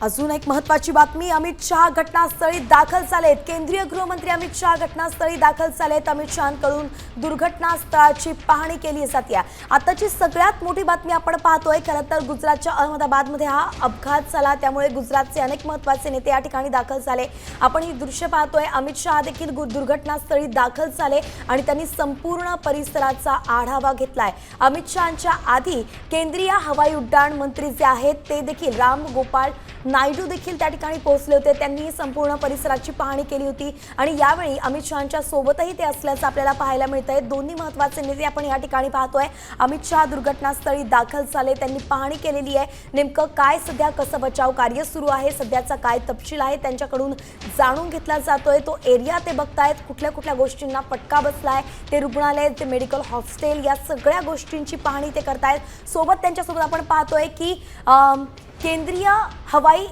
अजून एक महत्त्वाची बातमी, अमित शहा घटनास्थळी दाखल झालेत। केंद्रीय गृहमंत्री अमित शहा घटनास्थळी दाखल झालेत। अमित शहांकडून दुर्घटनास्थळाची पाहणी केली जाते। आताची सगळ्यात मोठी बातमी आपण पाहतोय, खरं तर गुजरातच्या अहमदाबादमध्ये हा अपघात झाला, त्यामुळे गुजरातचे अनेक महत्त्वाचे नेते या ठिकाणी दाखल झाले। आपण ही दृश्य पाहतोय। अमित शहा देखील दुर्घटनास्थळी दाखल झाले आणि त्यांनी संपूर्ण परिसराचा आढावा घेतलाय। अमित शहांच्या आधी केंद्रीय हवाई उड्डाण मंत्री जे आहेत ते देखील राम गोपाल नायडू देखील त्या ठिकाणी पोहोचले होते। त्यांनी संपूर्ण परिसराची पाहणी केली होती आणि यावेळी अमित शहांच्या सोबतही ते असल्याचं आपल्याला पाहायला मिळतंय। दोन्ही महत्त्वाचे नेते आपण या ठिकाणी पाहतोय। अमित शहा दुर्घटनास्थळी दाखल झाले, त्यांनी पाहणी केलेली आहे। नेमकं काय सध्या कसं बचाव कार्य सुरू आहे, सध्याचा काय तपशील आहे त्यांच्याकडून जाणून घेतला जातोय। तो एरिया ते बघतायत, कुठल्या कुठल्या गोष्टींना फटका बसलाय, ते रुग्णालय, ते मेडिकल हॉस्टेल, या सगळ्या गोष्टींची पाहणी ते करतायत। सोबत त्यांच्यासोबत आपण पाहतोय की केंद्रीय हवाई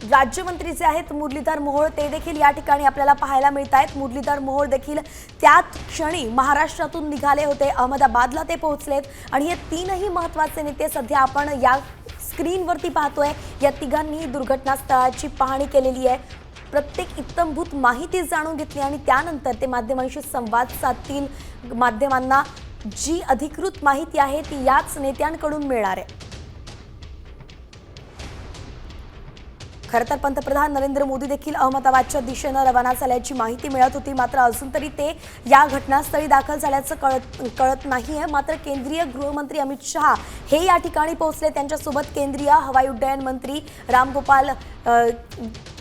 राज्यमंत्री जे आहेत मुरलीधर मोहोळ, ते देखील या ठिकाणी आपल्याला पाहायला मिळत आहेत। मुरलीधर मोहोळ देखील त्याच क्षणी महाराष्ट्रातून निघाले होते, अहमदाबादला ते पोहोचलेत आणि हे तीनही महत्त्वाचे नेते सध्या आपण या स्क्रीनवरती पाहतोय। या तिघांनी दुर्घटनास्थळाची पाहणी केलेली आहे, प्रत्येक इत्थंभूत माहिती जाणून घेतली आणि त्यानंतर ते माध्यमांशी संवाद साधतील। माध्यमांना जी अधिकृत माहिती आहे ती याच नेत्यांकडून मिळणार आहे। खरं तर पंतप्रधान नरेंद्र मोदी देखील अहमदाबादच्या दिशेने रवाना झाल्याची माहिती मिळत होती, मात्र अजून तरी ते या घटनास्थळी दाखल झाल्याचं कळत नाहीये। मात्र केंद्रीय गृहमंत्री अमित शहा हे या ठिकाणी पोहोचले, त्यांच्यासोबत केंद्रीय हवाई उड्डयन मंत्री राम गोपाल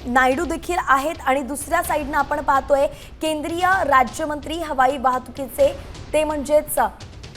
नायडू देखील आहेत आणि दुसऱ्या साईडनं आपण पाहतोय केंद्रीय राज्यमंत्री हवाई वाहतुकीचे ते म्हणजेच